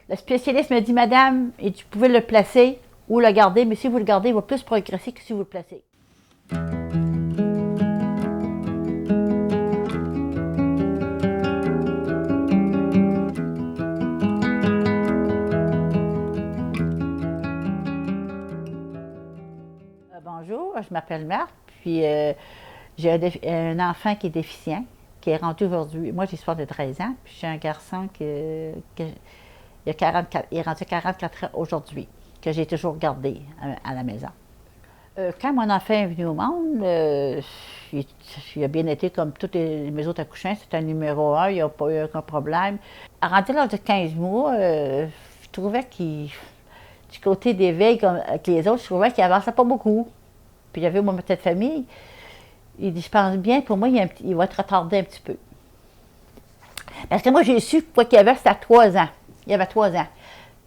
Le spécialiste me dit, madame, et tu pouvez le placer ou le garder, mais si vous le gardez, il va plus progresser que si vous le placez. Bonjour, je m'appelle Marthe, puis j'ai un enfant qui est déficient, qui est rendu aujourd'hui. Moi, j'ai 13 ans, puis j'ai un garçon il, a 44, il est rendu 44 ans aujourd'hui, que j'ai toujours gardé à la maison. Quand mon enfant est venu au monde, il a bien été comme tous mes autres accouchants, c'était un numéro 1, il n'y a pas eu aucun problème. À rentrer l'âge de 15 mois, je trouvais qu'il, du côté des veilles comme avec les autres, je trouvais qu'il avançait pas beaucoup. Puis j'avais ma petite famille, il dit, je pense bien, pour moi, il va être retardé un petit peu. Parce que moi, j'ai su quoi qu'il y avait, c'était à 3 ans. Il y avait 3 ans.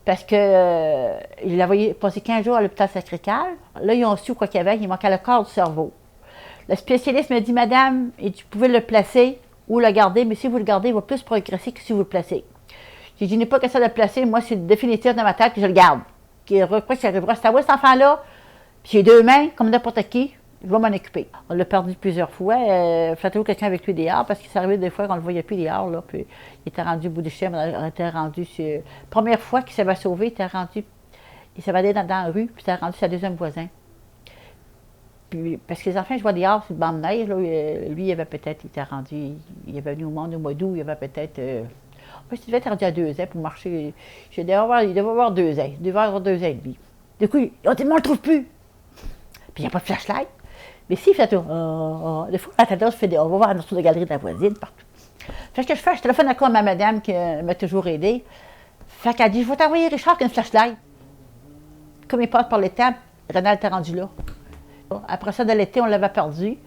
Parce que il avait passé 15 jours à l'hôpital Sacré-Cœur. Là, ils ont su quoi qu'il y avait, il manquait le corps du cerveau. Le spécialiste me dit, madame, et tu pouvez le placer ou le garder, mais si vous le gardez, il va plus progresser que si vous le placez. J'ai dit, je n'ai pas question de le placer, moi, c'est définitif dans ma tête que je le garde. Quoi qu'il arrivera, c'est à moi, cet enfant-là, puis j'ai 2 mains, comme n'importe qui, je vais m'en occuper. On l'a perdu plusieurs fois. Il fallait toujours quelqu'un avec lui dehors, parce qu'il s'est arrivé des fois qu'on ne le voyait plus dehors, là, puis il était rendu au bout du chemin, on était rendu sur... Première fois qu'il s'avait sauvé, il s'est allé dans la rue, puis il était rendu sa deuxième voisin. Puis, parce que les enfants, je vois dehors, c'est le banc de neige, là, lui, il était rendu, il avait venu au monde au mois d'août, il avait peut-être... il devait être rendu à 2 ans pour marcher. Il devait avoir 2 ans, il devait avoir 2 ans et demi. Du coup, on dit, on ne le trouve plus. Puis il n'y a pas de flashlight. Mais si, il fait tout. Des fois, à je fais on va voir dans la galerie de la voisine, partout. Fait que je fais, je téléphone encore à ma madame qui m'a toujours aidée. Fait qu'elle dit, je vais t'envoyer Richard avec une flashlight. Comme il passe par l'étape, Renal était rendu là. Après ça, de l'été, on l'avait perdu.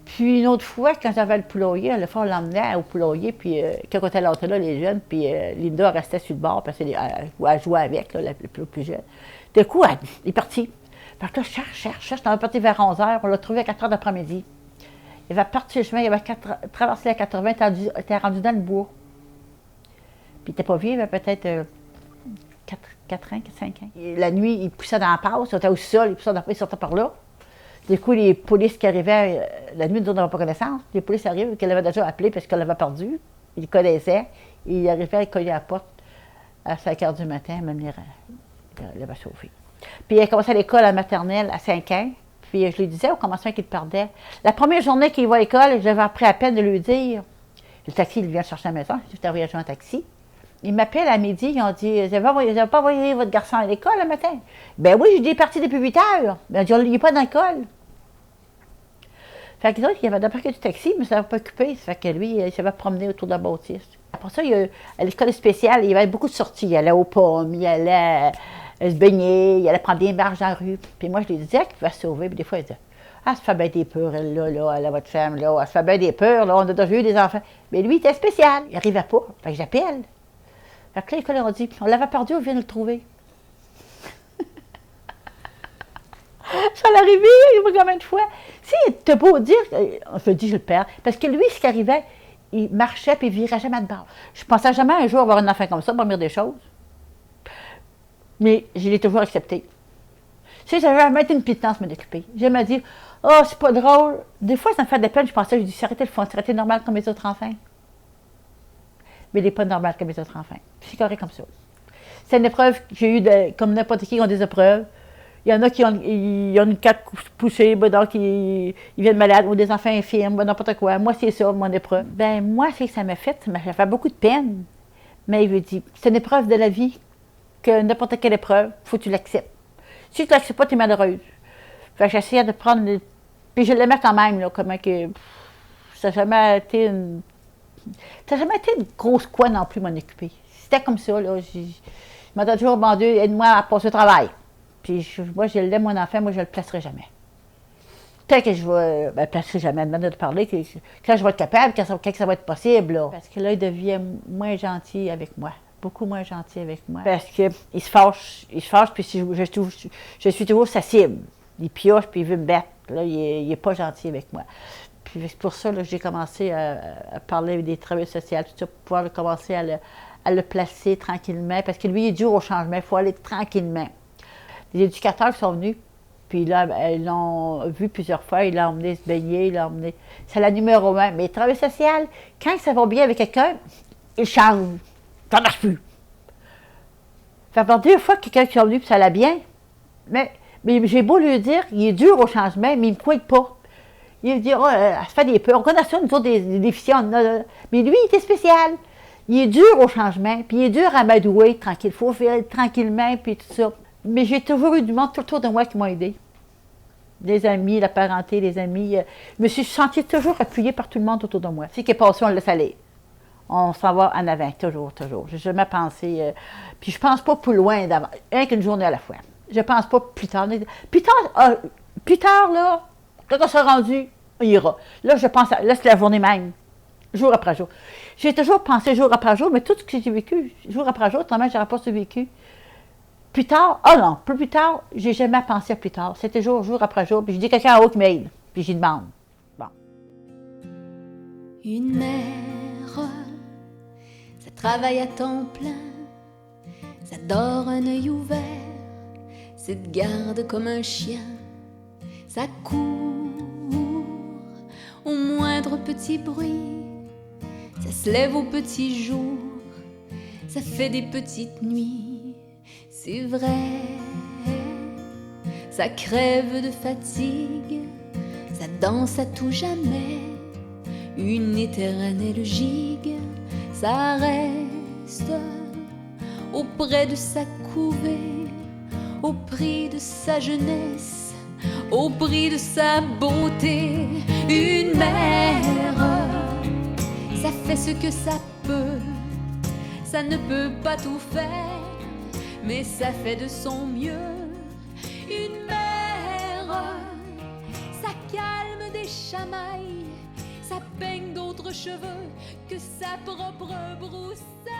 Puis une autre fois, quand j'avais le poulailler, le fois, on l'emmenait au poulailler, puis quand on était là, les jeunes, puis Linda restait sur le bord, parce qu'elle jouait avec, là, la plus jeune. Du coup, elle est partie. Fait que là, cherche, on avait parti vers 11 h, on l'a trouvé à 4 h d'après-midi. Il avait parti le chemin, il avait traversé la 80, il était rendu dans le bois. Puis il n'était pas vieux, il avait peut-être 4 ans, 5 ans. Et la nuit, il poussait dans la passe, il était au sol, il sortait par là. Du coup, les polices qui arrivaient, la nuit, nous n'avons pas connaissance. Les polices arrivent, qu'elle avait déjà appelé parce qu'elle l'avait perdu. Ils connaissaient. Et il arrivait, il cognait à la porte à 5 h du matin, il l'avait sauvé. Puis il a commencé à l'école à maternelle à 5 ans. Puis je lui disais au commencement qu'il perdait. La première journée qu'il va à l'école, j'avais appris à peine de lui dire. Le taxi, il vient chercher à la maison. J'étais envoyé un taxi. Il m'appelle à midi, ils ont dit, vous n'avez pas envoyé votre garçon à l'école le matin? Ben oui, j'ai parti depuis 8 h. Ben, il n'est pas dans l'école. Fait que les autres, il avait débarqué du taxi, mais ça ne s'avait pas occupé. Ça fait que lui, il s'avait promené autour de la bâtisse. Après ça, à l'école spéciale, il y avait beaucoup de sorties. Il allait aux pommes, il allait se baigner, il allait prendre des marches dans la rue. Puis moi, je lui disais qu'il pouvait se sauver. Puis des fois, il disait, ah, ça fait bien des peurs, elle, là, elle a votre femme, là, elle se fait bien des peurs, là, on a déjà eu des enfants. Mais lui, il était spécial, il n'arrivait pas. Fait que j'appelle. Fait que là, l'école, on dit, on l'avait perdu, on vient de le trouver. Ça l'arrivait, il y a combien de fois. Si, t'as beau dire, on se dit, je le perds. Parce que lui, ce qui arrivait, il marchait puis il virait jamais de bord. Je pensais jamais un jour avoir un enfant comme ça, dormir des choses. Mais je l'ai toujours accepté. Tu sais, j'avais jamais été une pitance m'en occuper. J'ai jamais dit, oh, c'est pas drôle. Des fois, ça me fait de la peine, je pensais, je dis, ça aurait été le fun, ça aurait été normal comme les autres enfants. Mais il n'est pas normal comme les autres enfants. C'est correct comme ça. C'est une épreuve que j'ai eue, comme n'importe qui ont des épreuves. Il y en a qui ont une carte poussée, donc ils viennent malades, ou des enfants infirmes, n'importe quoi. Moi, c'est ça, mon épreuve. Ben moi, c'est que ça m'a fait beaucoup de peine. Mais il veut dire, c'est une épreuve de la vie, que n'importe quelle épreuve, il faut que tu l'acceptes. Si tu ne l'acceptes pas, tu es malheureuse. Fait que j'essayais de prendre... Puis je l'aimais quand même, là, comment que... Ça n'a jamais été une grosse quoi non plus, m'en occuper. C'était comme ça, là. Je m'entends toujours, bon Dieu, aide-moi à passer au travail. Puis moi, je l'aime, mon enfant, moi, je ne le placerai jamais. Peut-être que je vais... Ben, placerai jamais, de parler, quand je vais être capable, quand ça va être possible, là. Parce que là, il devient moins gentil avec moi. Beaucoup moins gentil avec moi. Parce qu'il se fâche, puis je suis toujours sa cible. Il pioche, puis il veut me battre. Là, il n'est pas gentil avec moi. Puis c'est pour ça que j'ai commencé à parler des travailleurs sociaux, tout ça, pour pouvoir commencer à à le placer tranquillement, parce que lui, il est dur au changement, il faut aller tranquillement. Les éducateurs sont venus, puis là, ils l'ont vu plusieurs fois, il l'a emmené se baigner, il l'a emmené... C'est la numéro 1. Mais le travail social, quand ça va bien avec quelqu'un, il change. Ça ne marche plus. Ça fait 2 fois que quelqu'un qui est venu, puis ça allait bien, mais j'ai beau lui dire, il est dur au changement, mais il ne me croit pas. Il dit, oh, elle se fait des peu. On connaît ça, nous autres, des déficients. Mais lui, il était spécial. Il est dur au changement, puis il est dur à m'adouer, tranquille. Il faut faire tranquillement, puis tout ça. Mais j'ai toujours eu du monde tout autour de moi qui m'a aidé. Des amis, la parenté, les amis. Je me suis sentie toujours appuyée par tout le monde autour de moi. Ce qui est passé, on le laisse aller. On s'en va en avant, toujours, toujours. J'ai jamais pensé... puis je pense pas plus loin d'avant, rien qu'une journée à la fois. Je pense pas plus tard. Plus tard, là, quand on sera rendu, on ira. Là, je pense, là, c'est la journée même, jour après jour. J'ai toujours pensé jour après jour, mais tout ce que j'ai vécu, jour après jour, autrement, je n'aurais pas vécu. Plus tard, non, plus tard, j'ai jamais pensé à plus tard. C'était jour après jour, puis je dis quelqu'un en haut qui m'aide, puis j'y demande. Bon. Une mère, ça travaille à temps plein, ça dort un œil ouvert, ça te garde comme un chien, ça court au moindre petit bruit, ça se lève au petit jour, ça fait des petites nuits. C'est vrai, ça crève de fatigue, ça danse à tout jamais, une éternelle gigue, ça reste auprès de sa couvée, au prix de sa jeunesse, au prix de sa beauté. Une mère, ça fait ce que ça peut, ça ne peut pas tout faire, mais ça fait de son mieux. Une mère, ça calme des chamailles, ça peigne d'autres cheveux que sa propre broussaille.